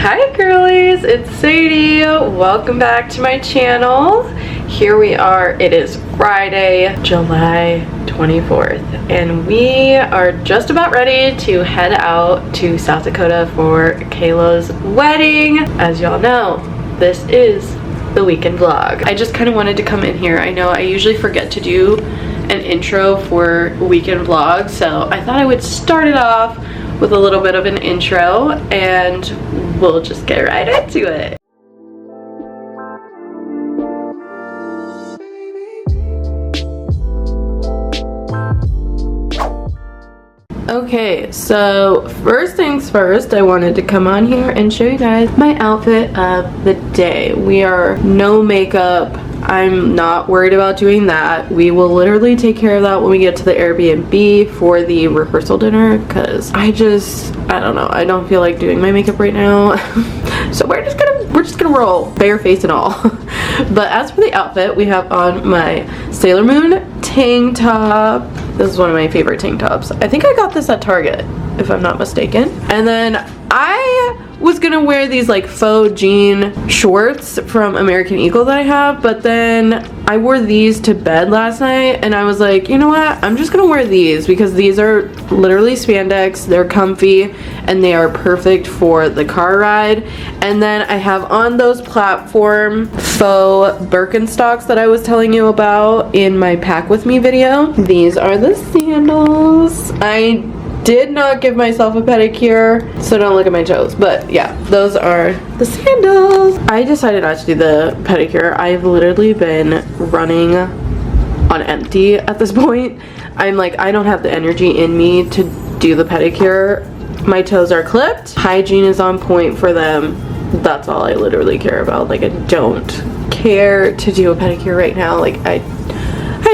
Hi girlies, it's Sadie. Welcome back to my channel. Here we are. It is Friday, July 24th, and we are just about ready to head out to South Dakota for Kayla's wedding. As y'all know, this is the weekend vlog. I just kind of wanted to come in here. I know I usually forget to do an intro for weekend vlogs, so I thought I would start it off with a little bit of an intro and we'll just get right into it. Okay, so first things first, I wanted to come on here and show you guys my outfit of the day. We are no makeup. I'm not worried about doing that. We will literally take care of that when we get to the Airbnb for the rehearsal dinner, because I don't know, I don't feel like doing my makeup right now. So we're just gonna roll, bare face and all. But as for the outfit, we have on my Sailor Moon tank top. This is one of my favorite tank tops. I think I got this at Target, if I'm not mistaken. And then I was gonna wear these like faux jean shorts from American Eagle that I have, but then I wore these to bed last night and I was like, you know what, I'm just gonna wear these because these are literally spandex, they're comfy, and they are perfect for the car ride. And then I have on those platform faux Birkenstocks that I was telling you about in my pack with me video. These are the sandals. I did not give myself a pedicure, so don't look at my toes, but yeah, those are the sandals. I decided not to do the pedicure. I've literally been running on empty at this point. I'm like, I don't have the energy in me to do the pedicure. My toes are clipped, hygiene is on point for them. That's all I literally care about. Like, I don't care to do a pedicure right now. Like, I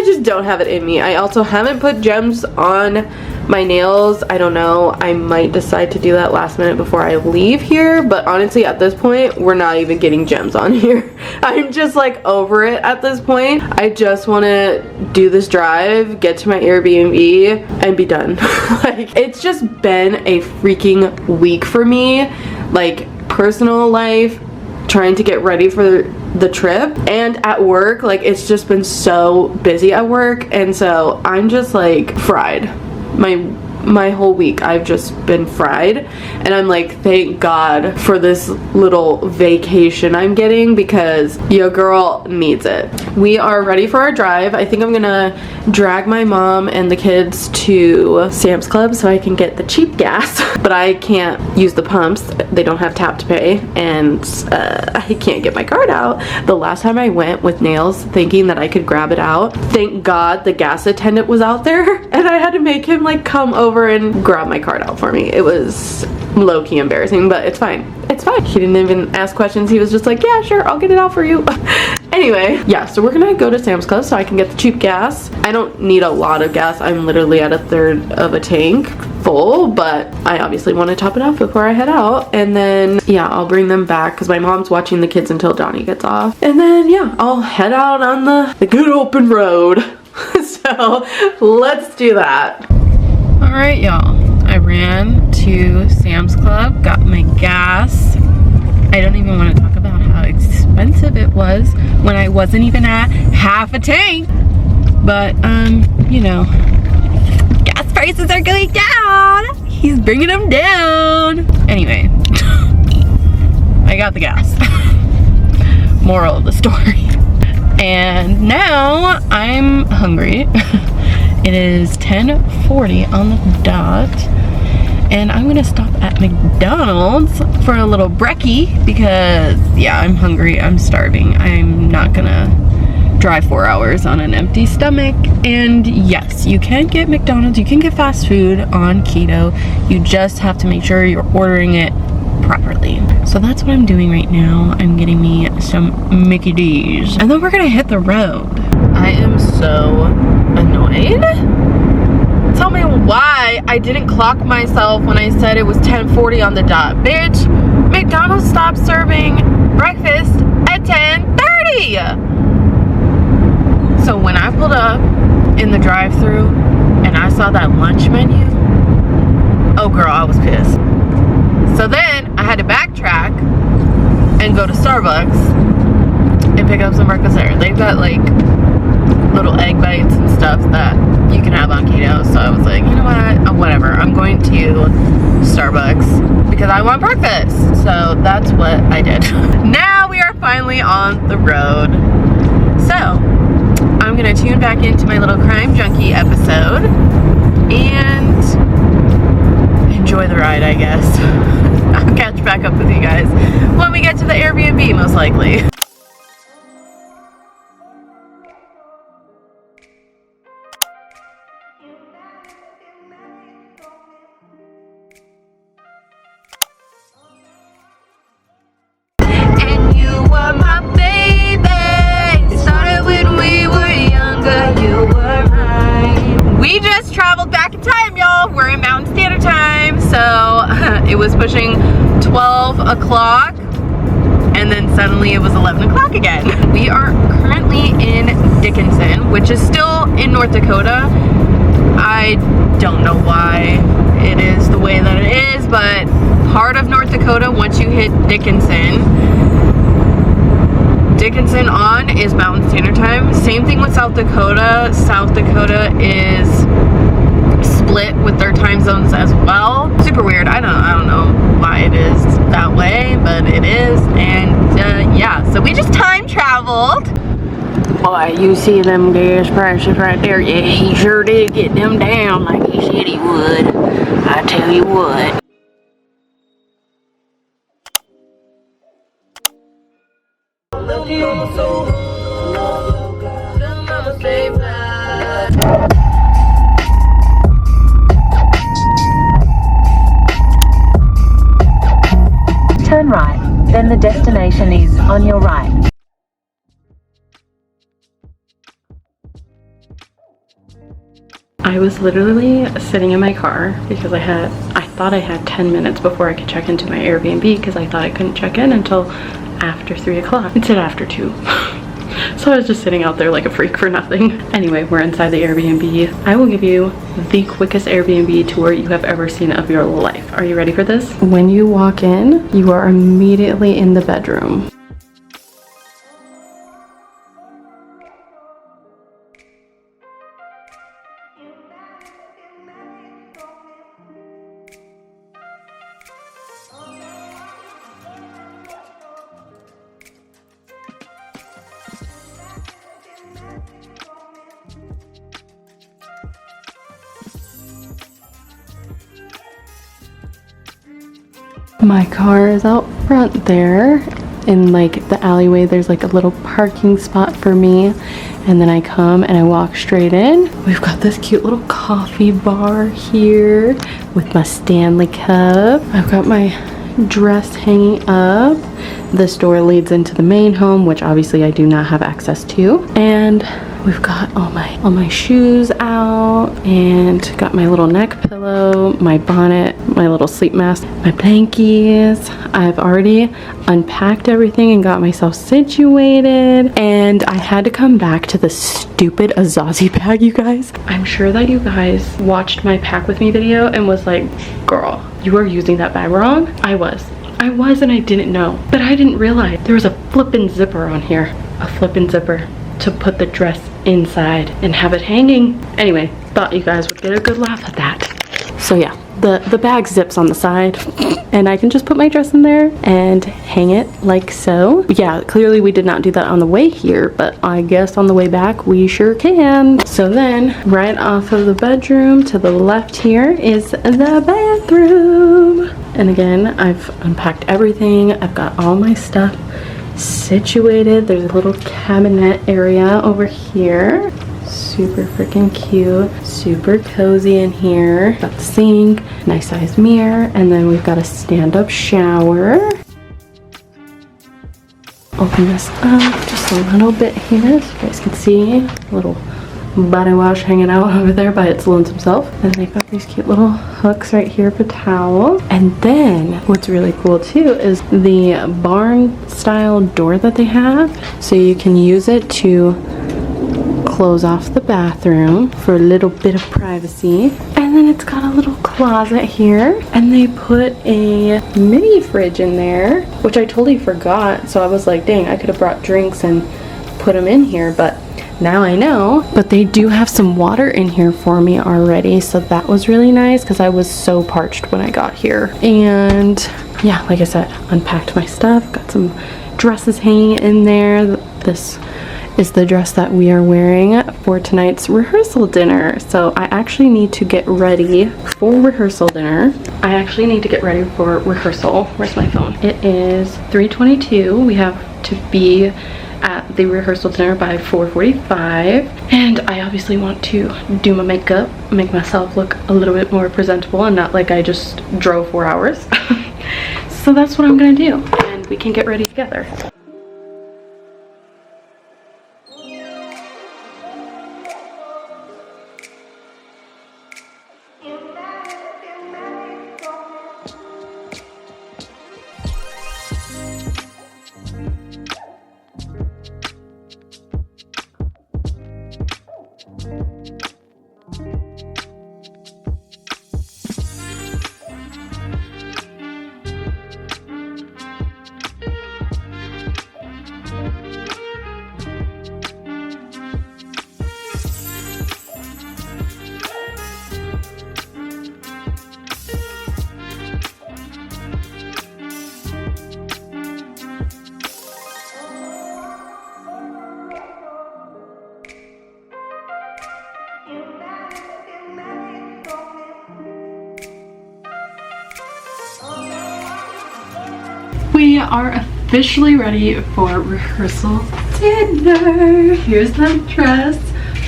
just don't have it in me. I also haven't put gems on my nails. I don't know, I might decide to do that last minute before I leave here, but honestly at this point we're not even getting gems on here. I'm just like over it at this point. I just want to do this drive, get to my Airbnb, and be done. Like, it's just been a freaking week for me, like personal life, trying to get ready for the trip, and at work. Like, it's just been so busy at work, and so I'm just like fried. My whole week I've just been fried, and I'm like, thank God for this little vacation I'm getting, because your girl needs it. We are ready for our drive. I think I'm gonna drag my mom and the kids to Sam's Club so I can get the cheap gas, but I can't use the pumps. They don't have tap to pay, and I can't get my card out. The last time I went with nails thinking that I could grab it out, thank God the gas attendant was out there and I had to make him like come over and grab my card out for me. It was low-key embarrassing, but it's fine. It's fine. He didn't even ask questions. He was just like, yeah, sure, I'll get it out for you. Anyway, yeah, so we're gonna go to Sam's Club so I can get the cheap gas. I don't need a lot of gas. I'm literally at 1/3 of a tank full, but I obviously want to top it off before I head out. And then, yeah, I'll bring them back because my mom's watching the kids until Johnny gets off. And then, yeah, I'll head out on the good open road. So let's do that. All right, y'all, I ran to Sam's Club, got my gas. I don't even want to talk about how expensive it was when I wasn't even at half a tank. But, you know, gas prices are going down. He's bringing them down. Anyway, I got the gas. Moral of the story. And now I'm hungry. It is 10:40 on the dot, and I'm gonna stop at McDonald's for a little brekkie because, yeah, I'm hungry, I'm starving. I'm not gonna drive 4 hours on an empty stomach. And yes, you can get McDonald's, you can get fast food on keto. You just have to make sure you're ordering it properly. So that's what I'm doing right now. I'm getting me some Mickey D's, and then we're gonna hit the road. I am so annoyed. Tell me why I didn't clock myself when I said it was 10:40 on the dot. Bitch, McDonald's stopped serving breakfast at 10:30. So when I pulled up in the drive-thru and I saw that lunch menu, oh girl, I was pissed. So then I had to backtrack and go to Starbucks and pick up some breakfast there. They've got like little egg bites and stuff that you can have on keto. So I was like, you know what? Whatever. I'm going to Starbucks because I want breakfast. So that's what I did. Now we are finally on the road. So I'm gonna tune back into my little crime junkie episode and enjoy the ride, I guess. I'll catch back up with you guys when we get to the Airbnb, most likely. We just traveled back in time, y'all. We're in Mountain Standard Time. So it was pushing 12 o'clock and then suddenly it was 11 o'clock again. We are currently in Dickinson, which is still in North Dakota. I don't know why it is the way that it is, but part of North Dakota, once you hit Dickinson on is Mountain Standard Time. Same thing with South Dakota. South Dakota is split with their time zones as well. Super weird. I don't know why it is that way, but it is. And yeah, so we just time traveled. Boy, you see them gas prices right there? Yeah, he sure did get them down like he said he would. I tell you what. Turn right, then the destination is on your right. I was literally sitting in my car because I thought I had 10 minutes before I could check into my Airbnb because I thought I couldn't check in until after 3 o'clock. It said after 2. So I was just sitting out there like a freak for nothing. Anyway, we're inside the Airbnb. I will give you the quickest Airbnb tour you have ever seen of your life. Are you ready for this? When you walk in, you are immediately in the bedroom. My car is out front there. In like the alleyway, there's like a little parking spot for me. And then I come and I walk straight in. We've got this cute little coffee bar here with my Stanley cup. I've got my dress hanging up. This door leads into the main home, which obviously I do not have access to. And we've got all my shoes out and got my little neck pillow, my bonnet, my little sleep mask, my blankies. I've already unpacked everything and got myself situated. And I had to come back to the stupid Azazi bag, you guys. I'm sure that you guys watched my pack with me video and was like, girl, you are using that bag wrong. I was and I didn't know. But I didn't realize there was a flippin' zipper on here. A flippin' zipper to put the dress inside and have it hanging. Anyway, thought you guys would get a good laugh at that. So yeah, the bag zips on the side and I can just put my dress in there and hang it like so. Yeah, clearly we did not do that on the way here, but I guess on the way back we sure can. So then right off of the bedroom to the left here is the bathroom. And again, I've unpacked everything. I've got all my stuff situated. There's a little cabinet area over here. Super freaking cute, super cozy in here. Got the sink, nice size mirror, and then we've got a stand-up shower. Open this up just a little bit here so you guys can see a little body wash hanging out over there by its lonesome self. And they've got these cute little hooks right here for towels. And then what's really cool too is the barn style door that they have, so you can use it to close off the bathroom for a little bit of privacy. And then it's got a little closet here, and they put a mini fridge in there, which I totally forgot. So I was like, dang, I could have brought drinks and put them in here, but now I know. But they do have some water in here for me already, so that was really nice because I was so parched when I got here. And yeah, like I said, unpacked my stuff, got some dresses hanging in there. This is the dress that we are wearing for tonight's rehearsal dinner. So I actually need to get ready for rehearsal dinner. I actually need to get ready for rehearsal. Where's my phone? It is 3:22. We have to be at the rehearsal dinner by 4:45, and I obviously want to do my makeup, make myself look a little bit more presentable and not like I just drove 4 hours. So that's what I'm gonna do, and we can get ready together. We are officially ready for rehearsal dinner. Here's the dress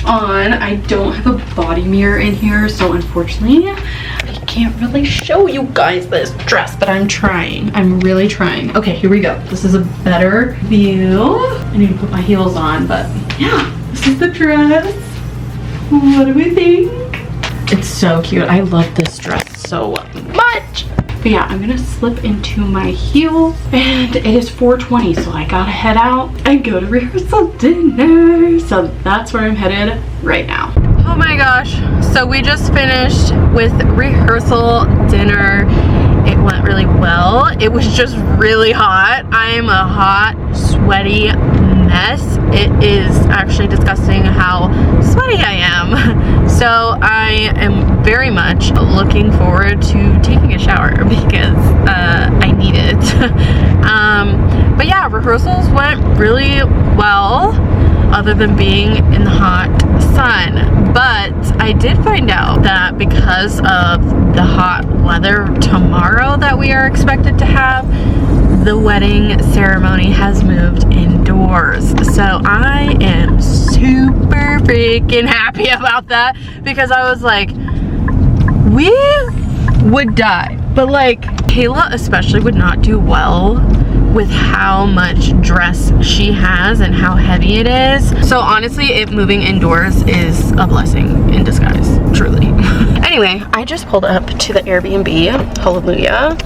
on. I don't have a body mirror in here, so unfortunately I can't really show you guys this dress, but I'm trying. I'm really trying. Okay, here we go. This is a better view. I need to put my heels on, but yeah, this is the dress. What do we think? It's so cute. I love this dress so much. But yeah, I'm gonna slip into my heel, and it is 4:20, so I gotta head out and go to rehearsal dinner. So that's where I'm headed right now. Oh my gosh, so we just finished with rehearsal dinner. It went really well. It was just really hot. I'm a hot, sweaty mess. It is actually disgusting how sweaty I am. So I am very much looking forward to taking a shower because I need it. But yeah, rehearsals went really well, other than being in the hot sun. But I did find out that because of the hot weather tomorrow that we are expected to have, the wedding ceremony has moved indoors. So I am super freaking happy about that, because I was like, we would die. But like, Kayla especially would not do well with how much dress she has and how heavy it is. So honestly, it moving indoors is a blessing in disguise, truly. Anyway, I just pulled up to the Airbnb, hallelujah,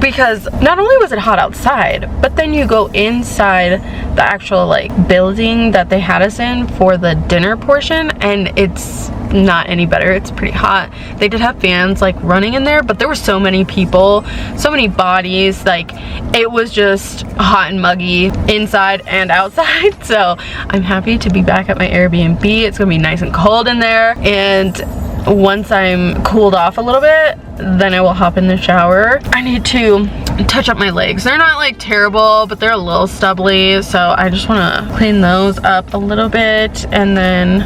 because not only was it hot outside, but then you go inside the actual like building that they had us in for the dinner portion, and it's not any better. It's pretty hot. They did have fans like running in there, but there were so many people, so many bodies, like it was just hot and muggy inside and outside. So I'm happy to be back at my Airbnb. It's gonna be nice and cold in there, and once I'm cooled off a little bit, then I will hop in the shower. I need to touch up my legs. They're not like terrible, but they're a little stubbly, so I just want to clean those up a little bit, and then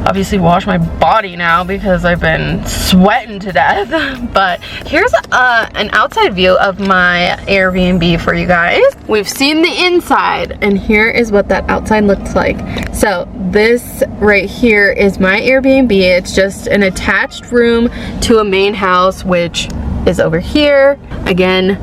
obviously wash my body now because I've been sweating to death. But here's an outside view of my Airbnb for you guys. We've seen the inside, and here is what that outside looks like. So this right here is my Airbnb. It's just an attached room to a main house, which is over here. Again,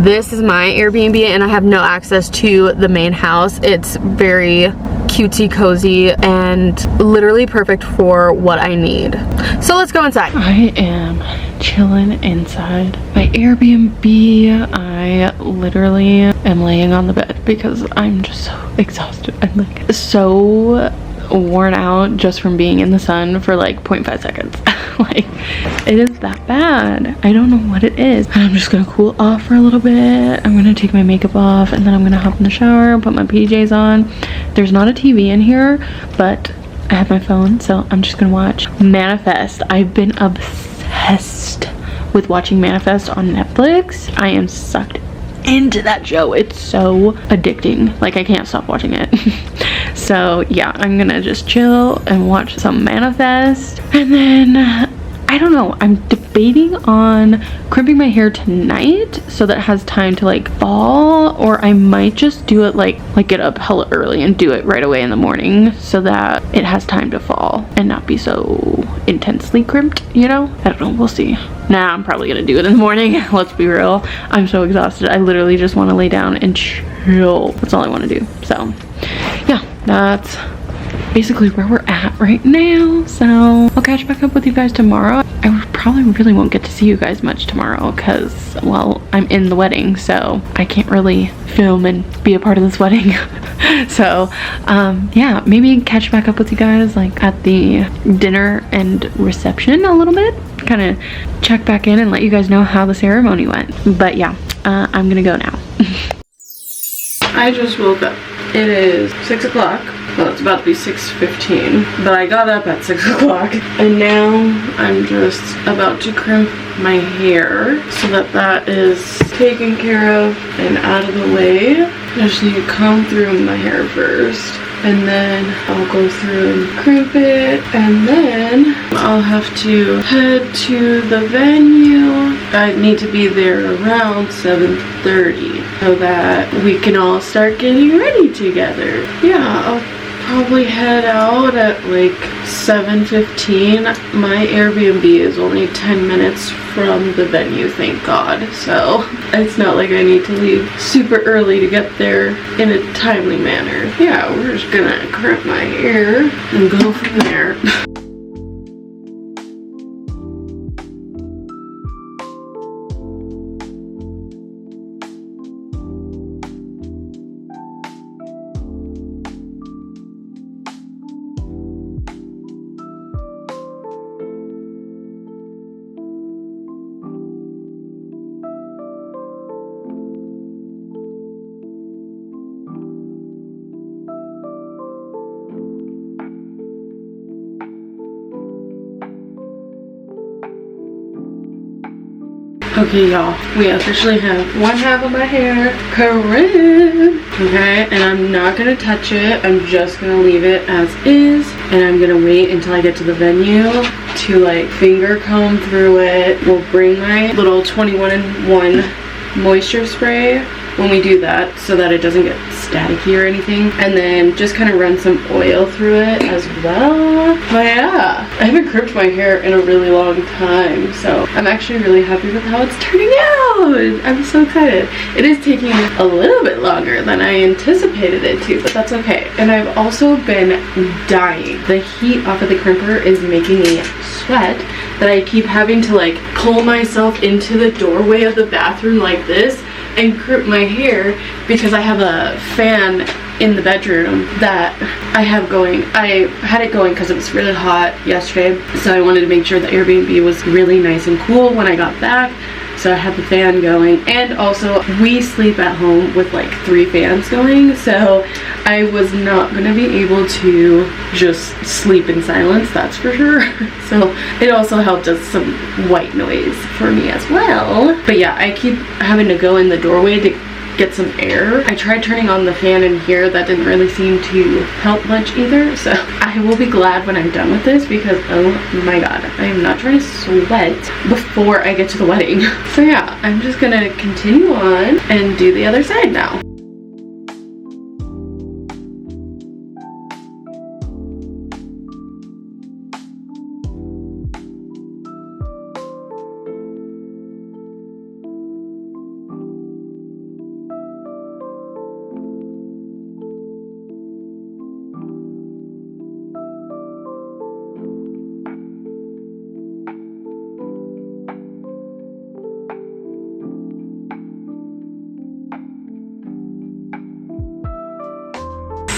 this is my Airbnb, and I have no access to the main house. It's very cutesy cozy and literally perfect for what I need. So let's go inside. I am chilling inside my Airbnb. I literally am laying on the bed because I'm just so exhausted. I'm like so worn out just from being in the sun for like 0.5 seconds. Like, it is that bad. I don't know what it is. I'm just gonna cool off for a little bit. I'm gonna take my makeup off and then I'm gonna hop in the shower, put my PJs on. There's not a TV in here, but I have my phone, so I'm just gonna watch Manifest. I've been obsessed with watching Manifest on Netflix. I am sucked into that show. It's so addicting. Like, I can't stop watching it. So yeah, I'm gonna just chill and watch some Manifest, and then I don't know, I'm debating on crimping my hair tonight so that it has time to like fall, or I might just do it like get up hella early and do it right away in the morning so that it has time to fall and not be so intensely crimped, you know? I don't know, we'll see. Nah, I'm probably gonna do it in the morning. Let's be real, I'm so exhausted. I literally just want to lay down and chill. That's all I want to do. So yeah, that's basically where we're at right now. So I'll catch back up with you guys tomorrow. I probably really won't get to see you guys much tomorrow because, well, I'm in the wedding, so I can't really film and be a part of this wedding. So yeah, maybe catch back up with you guys like at the dinner and reception a little bit, kind of check back in and let you guys know how the ceremony went. But yeah, I'm gonna go now. I just woke up. It is 6 o'clock. Well, it's about to be 6:15, but I got up at 6 o'clock, and now I'm just about to crimp my hair so that that is taken care of and out of the way. I just need to comb through my hair first, and then I'll go through and crimp it, and then I'll have to head to the venue. I need to be there around 7:30 so that we can all start getting ready together. Yeah, I'll probably head out at like 7:15. My Airbnb is only 10 minutes from the venue, thank God. So it's not like I need to leave super early to get there in a timely manner. Yeah, we're just gonna crimp my hair and go from there. Okay, y'all, we officially have one half of my hair crimped. Okay, and I'm not gonna touch it. I'm just gonna leave it as is, and I'm gonna wait until I get to the venue to like finger comb through it. We'll bring my little 21-in-1 moisture spray when we do that so that it doesn't get staticky or anything, and then just kind of run some oil through it as well. But yeah, I haven't crimped my hair in a really long time, so I'm actually really happy with how it's turning out. I'm so excited. It is taking a little bit longer than I anticipated it to, but that's okay. And I've also been dying. The heat off of the crimper is making me sweat that I keep having to like pull myself into the doorway of the bathroom like this and crimp my hair because I have a fan in the bedroom that I have going. I had it going because it was really hot yesterday, so I wanted to make sure the Airbnb was really nice and cool when I got back. So I had the fan going, and also we sleep at home with like 3 fans going, so I was not gonna be able to just sleep in silence, that's for sure. So it also helped as some white noise for me as well. But yeah, I keep having to go in the doorway to get some air. I tried turning on the fan in here, that didn't really seem to help much either, so I will be glad when I'm done with this because oh my god, I am not trying to sweat before I get to the wedding. So yeah, I'm just gonna continue on and do the other side now.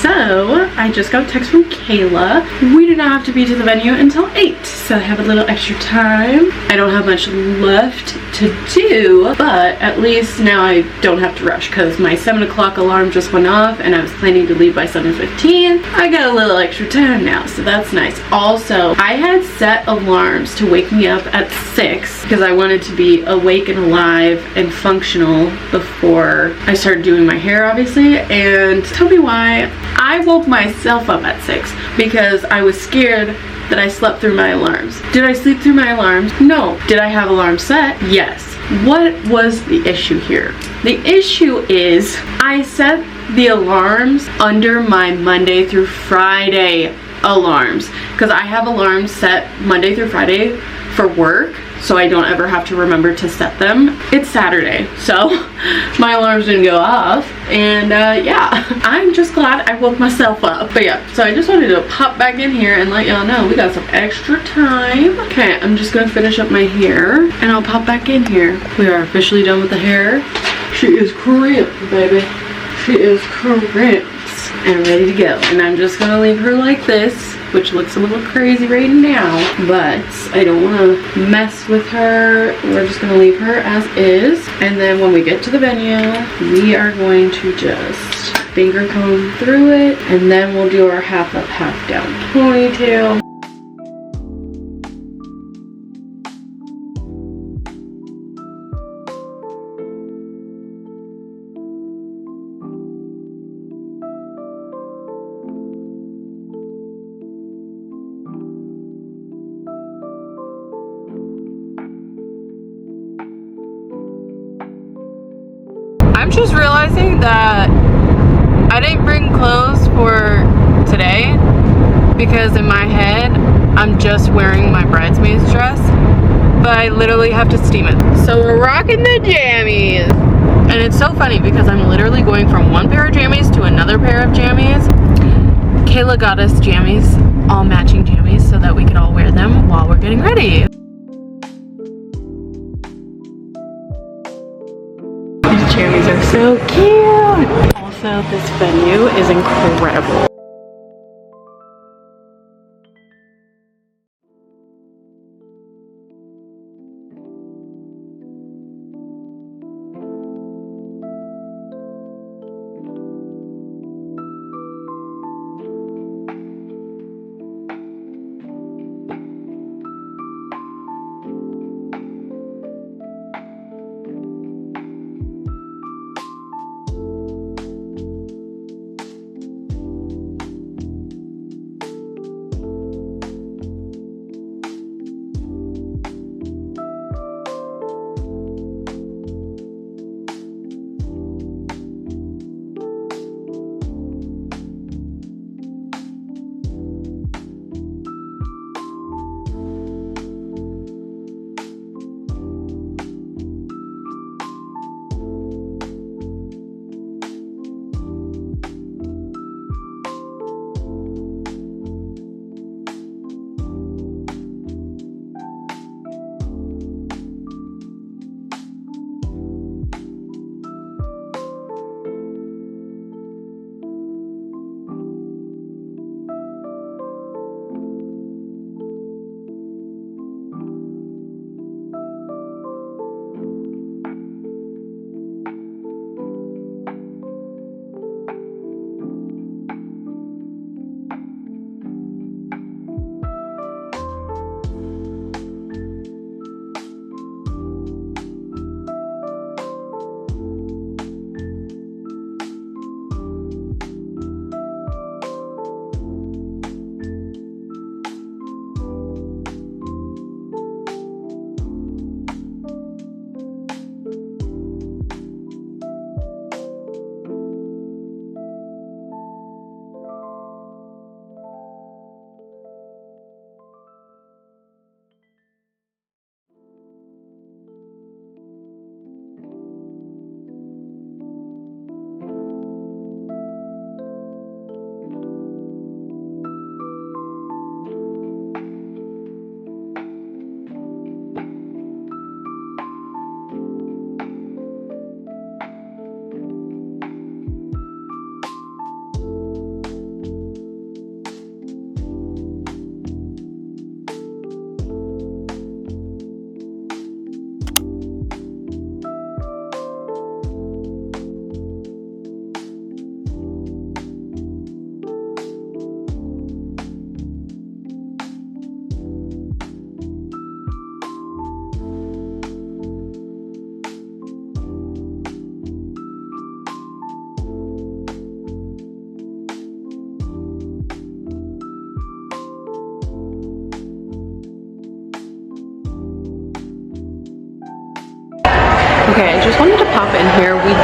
So I just got a text from Kayla. We do not have to be to the venue until 8, so I have a little extra time. I don't have much left to do, but at least now I don't have to rush because my 7 o'clock alarm just went off and I was planning to leave by 7:15. I got a little extra time now, so that's nice. Also, I had set alarms to wake me up at 6 because I wanted to be awake and alive and functional before I started doing my hair, obviously. And tell me why. I woke myself up at 6 because I was scared that I slept through my alarms. Did I sleep through my alarms? No. Did I have alarms set? Yes. What was the issue here? The issue is I set the alarms under my Monday through Friday alarms because I have alarms set Monday through Friday for work, so I don't ever have to remember to set them. It's Saturday, so my alarms didn't go off, and yeah, I'm just glad I woke myself up. But yeah, so I just wanted to pop back in here and let y'all know we got some extra time. Okay, I'm just gonna finish up my hair and I'll pop back in here. We are officially done with the hair. She is crimped, baby. She is crimped and ready to go. And I'm just gonna leave her like this, which looks a little crazy right now, but I don't want to mess with her. We're just gonna leave her as is, and then when we get to the venue, we are going to just finger comb through it, and then we'll do our half up, half down ponytail. I'm just realizing that I didn't bring clothes for today because in my head I'm just wearing my bridesmaid's dress, but I literally have to steam it. So we're rocking the jammies, and it's so funny because I'm literally going from one pair of jammies to another pair of jammies. Kayla got us jammies, all matching jammies, so that we could all wear them while we're getting ready. These jammies are so cute. Also, this venue is incredible.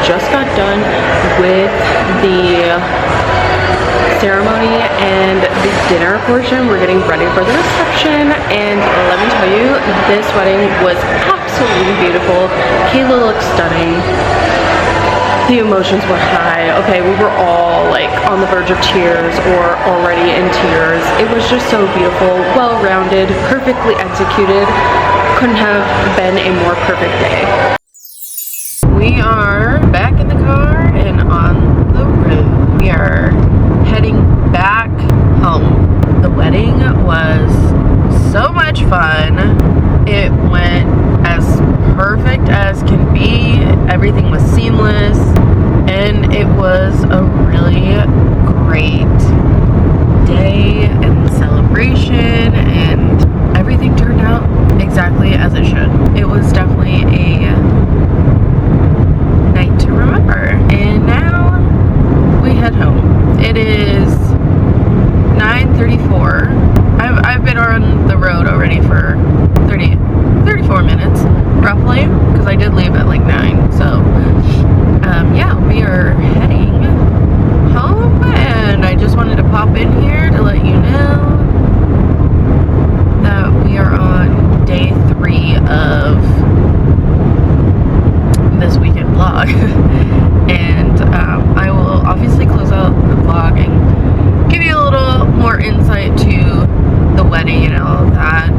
just got done with the ceremony and the dinner portion. We're getting ready for the reception, and let me tell you, this wedding was absolutely beautiful. Kayla looked stunning. The emotions were high. Okay, we were all like on the verge of tears or already in tears. It was just so beautiful, well-rounded, perfectly executed. Couldn't have been a more perfect day. We are back in the car and on the road. We are heading back home. The wedding was so much fun. It went as perfect as can be. Everything was seamless, and it was a really great day and celebration, and everything turned out exactly as it should. It was definitely a night to remember. And now we head home. It is 9:34. I've been on the road already for 34 minutes roughly, because I did leave at like 9. So yeah, we are heading home, and I just wanted to pop in here to let you know that we are on day 3 of this weekend vlog. And I will obviously close out the vlog and give you a little more insight to the wedding and all of that,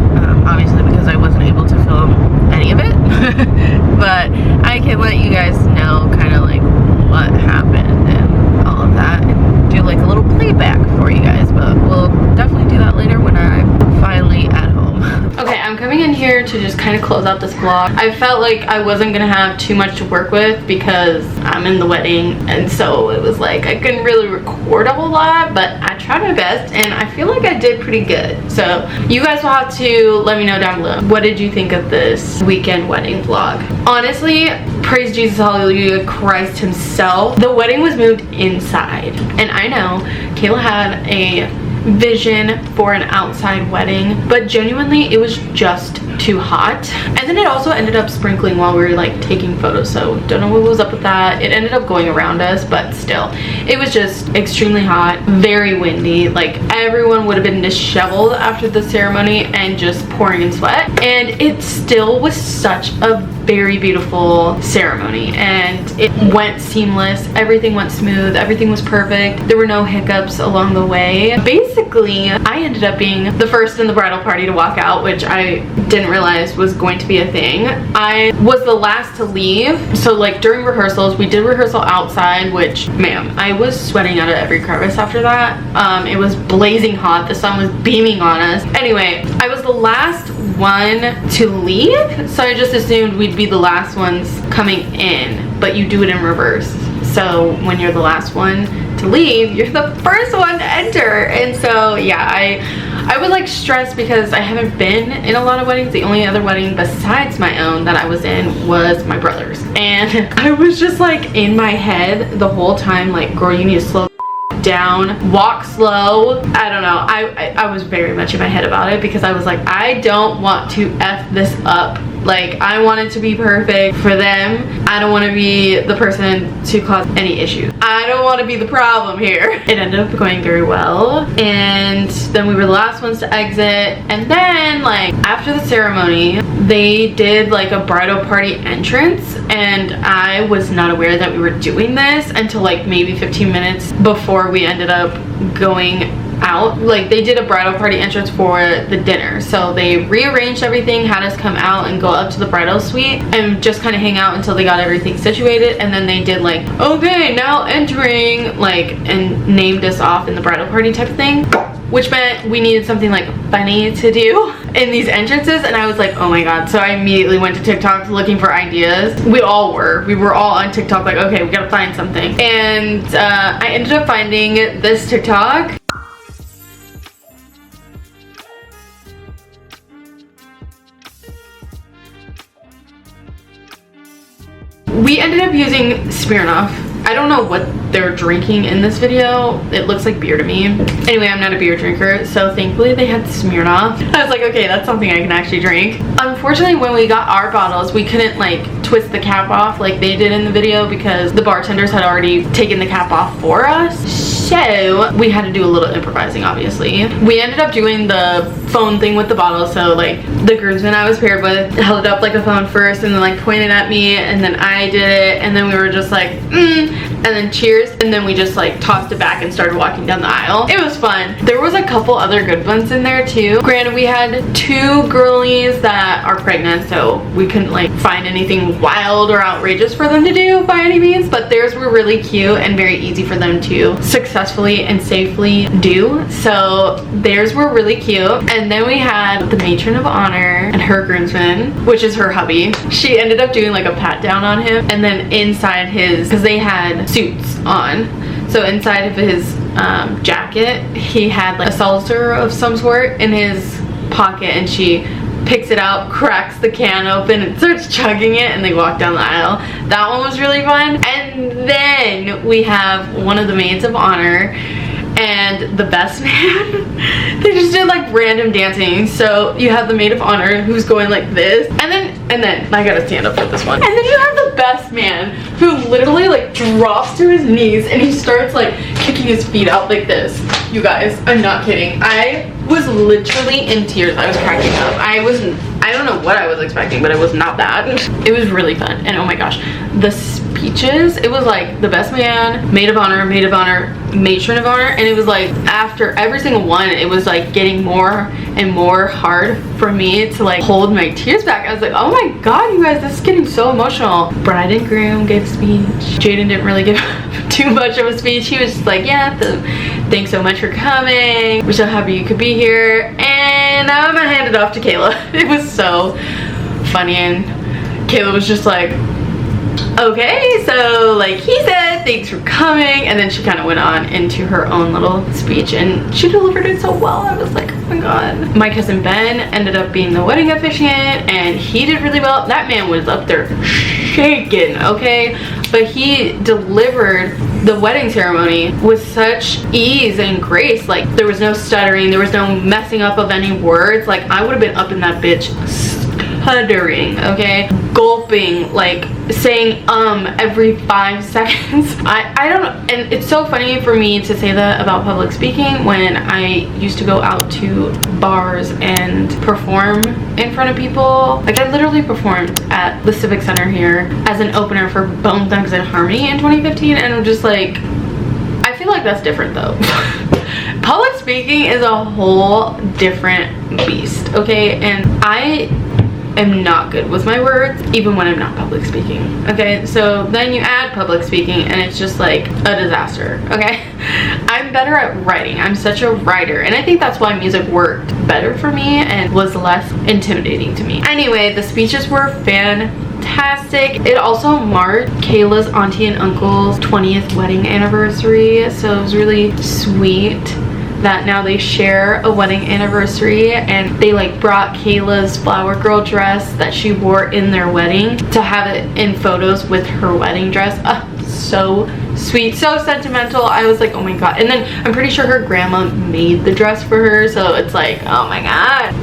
obviously because I wasn't able to film any of it. But I can let you guys know kind of like what happened and all of that, and do like a little playback for you guys, but we'll definitely do that later when I'm finally at home. Okay, I'm coming in here to just kind of close out this vlog. I felt like I wasn't gonna have too much to work with because I'm in the wedding, and so it was like I couldn't really record a whole lot, but I tried my best and I feel like I did pretty good. So you guys will have to let me know down below, what did you think of this weekend wedding vlog? Honestly, praise Jesus, hallelujah, Christ himself, the wedding was moved inside. And I know Kayla had a vision for an outside wedding, but genuinely it was just too hot. And then it also ended up sprinkling while we were like taking photos, so don't know what was up with that. It ended up going around us, but still it was just extremely hot, very windy. Like everyone would have been disheveled after the ceremony and just pouring in sweat, and it still was such a very beautiful ceremony, and it went seamless. Everything went smooth, everything was perfect. There were no hiccups along the way. Basically, I ended up being the first in the bridal party to walk out, which I didn't realize was going to be a thing. I was the last to leave, so like during rehearsals, we did rehearsal outside, which ma'am, I was sweating out of every crevice after that. It was blazing hot, the sun was beaming on us. Anyway, I was the last one to leave, so I just assumed we'd be the last ones coming in, but you do it in reverse. So when you're the last one to leave, you're the first one to enter. And so yeah, I was like stressed because I haven't been in a lot of weddings. The only other wedding besides my own that I was in was my brother's, and I was just like in my head the whole time like, girl, you need to slow down, walk slow. I don't know, I was very much in my head about it because I was like, I don't want to F this up. Like, I want it to be perfect for them. I don't want to be the person to cause any issues. I don't want to be the problem here. It ended up going very well, and then we were the last ones to exit. And then like after the ceremony, they did like a bridal party entrance, and I was not aware that we were doing this until like maybe 15 minutes before we ended up going out. Like they did a bridal party entrance for the dinner, so they rearranged everything, had us come out and go up to the bridal suite and just kind of hang out until they got everything situated. And then they did like, okay, now entering, like, and named us off in the bridal party type of thing, which meant we needed something like funny to do in these entrances. And I was like, oh my god. So I immediately went to TikTok looking for ideas. We were all on TikTok like, okay, we gotta find something. And I ended up finding this TikTok. We ended up using Smirnoff. I don't know what they're drinking in this video. It looks like beer to me. Anyway, I'm not a beer drinker, so thankfully they had Smirnoff. I was like, okay, that's something I can actually drink. Unfortunately, when we got our bottles, we couldn't like twist the cap off like they did in the video because the bartenders had already taken the cap off for us. So we had to do a little improvising, obviously. We ended up doing the phone thing with the bottle. So like the groomsman I was paired with held it up like a phone first and then like pointed at me, and then I did it, and then we were just like and then cheers, and then we just like tossed it back and started walking down the aisle. It was fun. There was a couple other good ones in there too. Granted, we had 2 girlies that are pregnant, so we couldn't like find anything wild or outrageous for them to do by any means, but theirs were really cute and very easy for them to successfully and safely do. So theirs were really cute. And then we had the matron of honor and her groomsman, which is her hubby. She ended up doing like a pat down on him, and then inside his, because they had suits on, so inside of his jacket he had like a seltzer of some sort in his pocket, and she picks it out, cracks the can open, and starts chugging it, and they walk down the aisle. That one was really fun. And then we have one of the maids of honor and the best man. They just did like random dancing. So you have the maid of honor who's going like this, and then I gotta stand up for this one. And then you have the best man who literally like drops to his knees and he starts like kicking his feet out like this. You guys, I'm not kidding. I was literally in tears. I was cracking up. I don't know what I was expecting, but it was not that. It was really fun. And oh my gosh, the speeches, it was like the best man, maid of honor, matron of honor, and it was like after every single one, it was like getting more and more hard for me to like hold my tears back. I was like, oh my god, you guys, this is getting so emotional. Bride and groom gave a speech. Jaden didn't really give too much of a speech. He was just like, yeah, thanks so much for coming. We're so happy you could be here. And I'm gonna hand it off to Kayla. It was so funny, and Kayla was just like, okay, so like he said, thanks for coming, and then she kind of went on into her own little speech, and she delivered it so well. I was like, oh my god. My cousin Ben ended up being the wedding officiant, and he did really well. That man was up there shaking, okay, but he delivered the wedding ceremony with such ease and grace. Like there was no stuttering, there was no messing up of any words. Like I would have been up in that bitch stuttering, okay, gulping, like saying every 5 seconds. I don't know, and it's so funny for me to say that about public speaking when I used to go out to bars and perform in front of people. Like I literally performed at the Civic Center here as an opener for Bone Thugs and Harmony in 2015, and I'm just like, I feel like that's different though. Public speaking is a whole different beast, okay, and I am not good with my words even when I'm not public speaking, okay? So then you add public speaking and it's just like a disaster, okay? I'm better at writing. I'm such a writer, and I think that's why music worked better for me and was less intimidating to me. Anyway, the speeches were fantastic. It also marked Kayla's auntie and uncle's 20th wedding anniversary, so it was really sweet that now they share a wedding anniversary, and they like brought Kayla's flower girl dress that she wore in their wedding to have it in photos with her wedding dress. So sweet, so sentimental. I was like, oh my god. And then I'm pretty sure her grandma made the dress for her, so it's like, oh my god.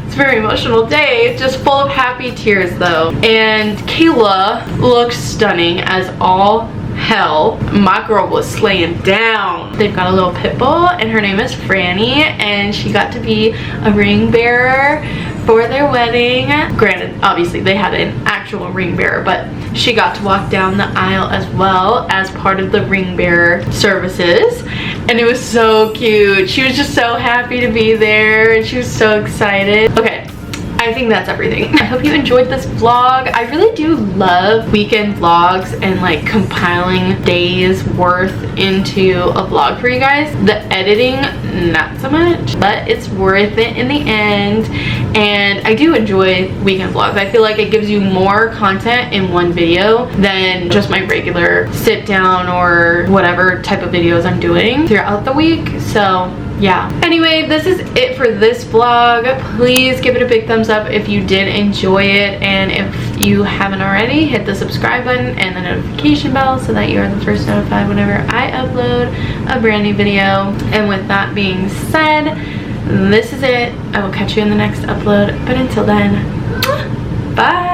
It's a very emotional day. It's just full of happy tears though. And Kayla looks stunning as all hell. My girl was slaying down. They've got a little pit bull, and her name is Franny, and she got to be a ring bearer for their wedding. Granted, obviously they had an actual ring bearer, but she got to walk down the aisle as well as part of the ring bearer services, and it was so cute. She was just so happy to be there, and she was so excited. Okay, I think that's everything. I hope you enjoyed this vlog. I really do love weekend vlogs and like compiling days worth into a vlog for you guys. The editing, not so much, but it's worth it in the end. And I do enjoy weekend vlogs. I feel like it gives you more content in one video than just my regular sit down or whatever type of videos I'm doing throughout the week. So yeah, anyway, this is it for this vlog. Please give it a big thumbs up if you did enjoy it, and if you haven't already, hit the subscribe button and the notification bell so that you are the first notified whenever I upload a brand new video. And with that being said, this is it. I will catch you in the next upload, but until then, bye.